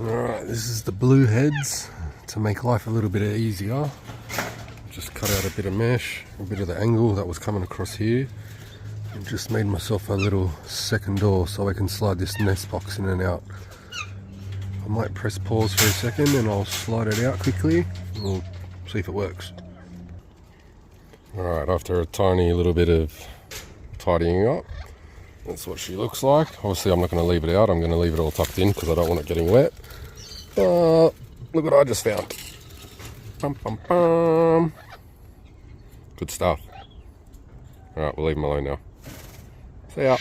Alright, this is the blue heads to make life a little bit easier. Just cut out a bit of mesh, a bit of the angle that was coming across here, and just made myself a little second door so I can slide this nest box in and out. I might press pause for a second and I'll slide it out quickly and we'll see if it works. Alright, after a tiny little bit of tidying up, that's what she looks like. Obviously I'm not going to leave it out, I'm going to leave it all tucked in because I don't want it getting wet. Look what I just found. Bum, bum, bum. Good stuff. Alright, we'll leave them alone now. See ya.